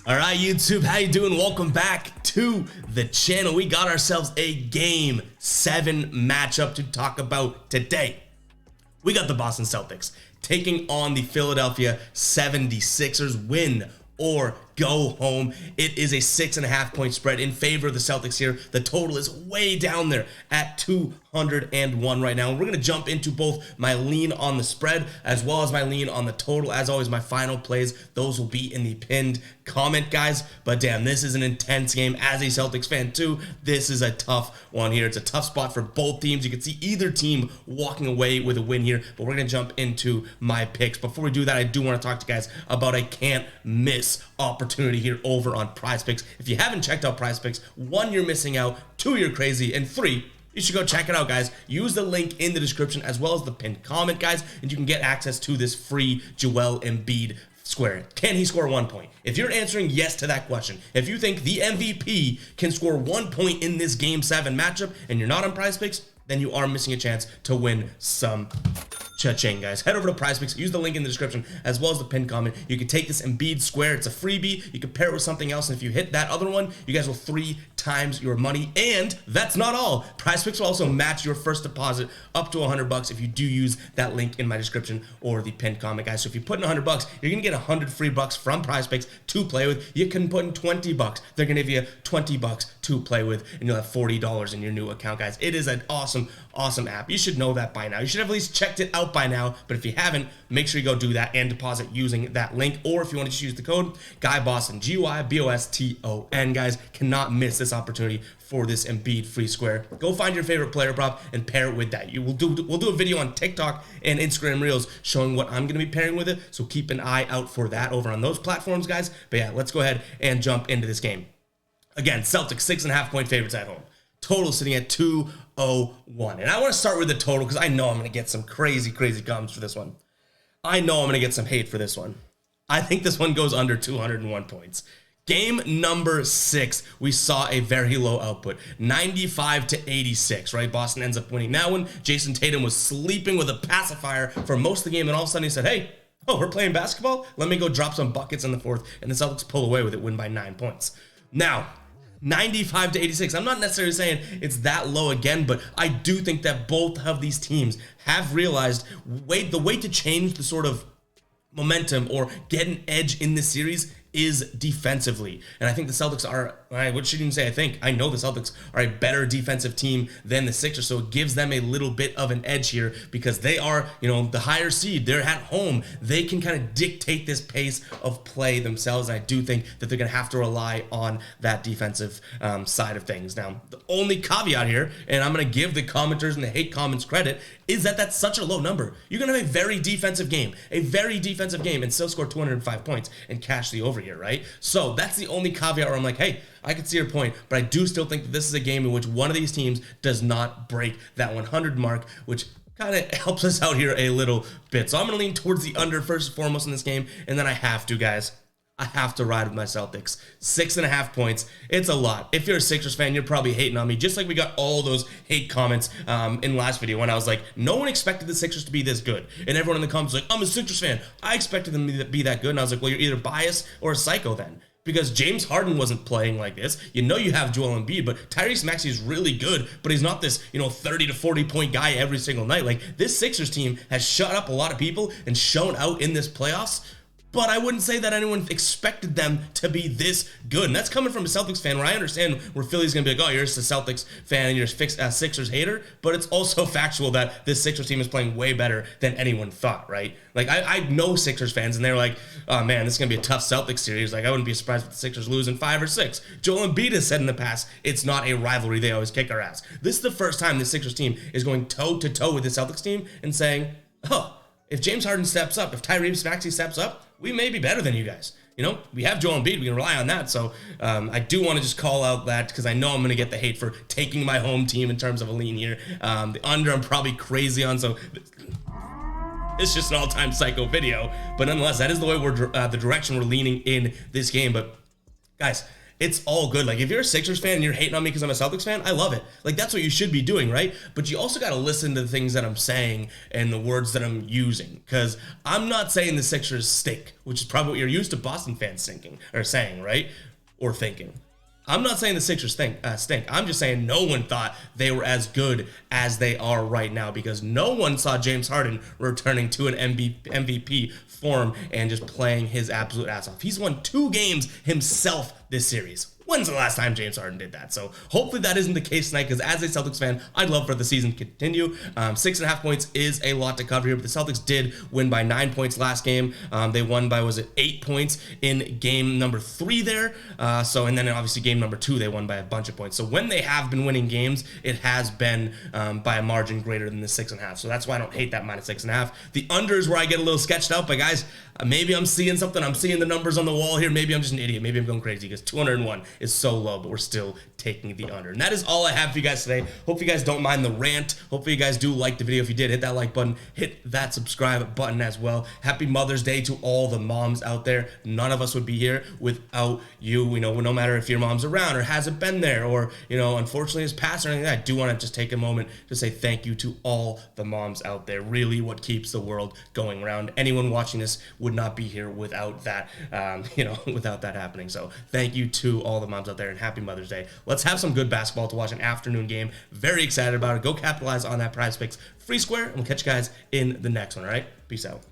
All right, YouTube, how you doing? Welcome back to the channel. We got ourselves a Game 7 matchup to talk about today. We got the Boston Celtics taking on the Philadelphia 76ers. Win or go home. It is a 6.5 point spread in favor of the Celtics here. The total is way down there at 201 right now. And we're going to jump into both my lean on the spread as well as my lean on the total. As always, my final plays, those will be in the pinned comment, guys. But damn, this is an intense game. As a Celtics fan too, this is a tough one here. It's a tough spot for both teams. You can see either team walking away with a win here, but we're going to jump into my picks. Before we do that, I do want to talk to you guys about a can't miss opportunity here over on PrizePicks. If you haven't checked out PrizePicks, 1, you're missing out, 2, you're crazy, and 3, you should go check it out, guys. Use the link in the description as well as the pinned comment, guys, and you can get access to this free Joel Embiid square. Can he score 1 point? If you're answering yes to that question, if you think the MVP can score 1 point in this Game 7 matchup and you're not on PrizePicks, then you are missing a chance to win some cha-ching, guys. Head over to PrizePicks, use the link in the description as well as the pinned comment. You can take this Embiid square. It's a freebie. You can pair it with something else, and if you hit that other one, you guys will 3 times your money. And that's not all. PrizePicks will also match your first deposit up to $100 if you do use that link in my description or the pinned comment, guys. So if you put in $100, you're gonna get 100 free bucks from PrizePicks to play with. You can put in $20. They're gonna give you $20 to play with, and you'll have $40 in your new account, guys. It is an awesome app. You should know that by now. You should have at least checked it out by now, but if you haven't, make sure you go do that and deposit using that link. Or if you want to just use the code GUYBOSTON, GUYBOSTON, guys. Cannot miss this opportunity for this Embiid free square. Go find your favorite player prop and pair it with that. We'll do a video on TikTok and Instagram Reels showing what I'm going to be pairing with it, so keep an eye out for that over on those platforms, guys. But yeah, let's go ahead and jump into this game. Again, Celtics 6.5 point favorites at home. Total sitting at 201. And I want to start with the total because I know I'm going to get some crazy comments for this one. I know I'm going to get some hate for this one. I think this one goes under 201 points. Game number 6, we saw a very low output, 95-86, right? Boston ends up winning that one. Jason Tatum was sleeping with a pacifier for most of the game, and all of a sudden he said, hey, we're playing basketball? Let me go drop some buckets in the fourth, and the Celtics pull away with it, win by 9 points. Now, 95-86. I'm not necessarily saying it's that low again, but I do think that both of these teams have realized the way to change the sort of momentum or get an edge in this series is defensively. And I think the Celtics are, what should you even say? I know the Celtics are a better defensive team than the Sixers, so it gives them a little bit of an edge here because they are, the higher seed. They're at home. They can kind of dictate this pace of play themselves, and I do think that they're going to have to rely on that defensive side of things. Now, the only caveat here, and I'm going to give the commenters and the hate comments credit, is that that's such a low number. You're going to have a very defensive game, and still score 205 points and cash the over here, right? So that's the only caveat where I'm like, hey, I can see your point, but I do still think that this is a game in which one of these teams does not break that 100 mark, which kind of helps us out here a little bit. So I'm going to lean towards the under first and foremost in this game, and then I have to, guys. I have to ride with my Celtics. 6.5 points. It's a lot. If you're a Sixers fan, you're probably hating on me, just like we got all those hate comments in last video when I was like, no one expected the Sixers to be this good. And everyone in the comments was like, I'm a Sixers fan. I expected them to be that good. And I was like, well, you're either biased or a psycho then. Because James Harden wasn't playing like this. You know you have Joel Embiid, but Tyrese Maxey is really good, but he's not this, 30 to 40 point guy every single night. Like, this Sixers team has shut up a lot of people and shown out in this playoffs. But I wouldn't say that anyone expected them to be this good. And that's coming from a Celtics fan where I understand where Philly's going to be like, oh, you're just a Celtics fan and you're a Sixers hater. But it's also factual that this Sixers team is playing way better than anyone thought, right? Like, I know Sixers fans and they're like, oh, man, this is going to be a tough Celtics series. Like, I wouldn't be surprised if the Sixers lose in 5 or 6. Joel Embiid has said in the past, it's not a rivalry. They always kick our ass. This is the first time the Sixers team is going toe-to-toe with the Celtics team and saying, oh, if James Harden steps up, if Tyrese Maxey steps up, we may be better than you guys. We have Joel Embiid. We can rely on that. So I do want to just call out that because I know I'm going to get the hate for taking my home team in terms of a lean here. The under I'm probably crazy on. So it's just an all-time psycho video. But nonetheless, that is the way the direction we're leaning in this game. But guys, it's all good. Like, if you're a Sixers fan and you're hating on me because I'm a Celtics fan, I love it. Like, that's what you should be doing, right? But you also got to listen to the things that I'm saying and the words that I'm using, because I'm not saying the Sixers stink, which is probably what you're used to Boston fans thinking or saying, right? Or thinking. I'm not saying the Sixers stink. I'm just saying no one thought they were as good as they are right now, because no one saw James Harden returning to an MVP form and just playing his absolute ass off. He's won 2 games himself this series. When's the last time James Harden did that? So hopefully that isn't the case tonight, because as a Celtics fan, I'd love for the season to continue. 6.5 points is a lot to cover here, but the Celtics did win by 9 points last game. They won by, 8 points in game number 3 there. And then obviously game number 2, they won by a bunch of points. So when they have been winning games, it has been by a margin greater than the 6.5. So that's why I don't hate that minus 6.5. The under is where I get a little sketched out, but guys, maybe I'm seeing something. I'm seeing the numbers on the wall here. Maybe I'm just an idiot. Maybe I'm going crazy, because 201 is so low, but we're still taking the under. And that is all I have for you guys today. Hope you guys don't mind the rant. Hopefully you guys do like the video. If you did, hit that like button, hit that subscribe button as well. Happy Mother's Day to all the moms out there. None of us would be here without you. No matter if your mom's around or hasn't been there, or unfortunately has passed or anything like that, I do want to just take a moment to say thank you to all the moms out there. Really what keeps the world going around. Anyone watching this would not be here without that, without that happening. So thank you to all the moms out there, and happy Mother's Day. Let's have some good basketball to watch, an afternoon game. Very excited about it. Go capitalize on that Prize Picks free square, and we'll catch you guys in the next one. All right, peace out.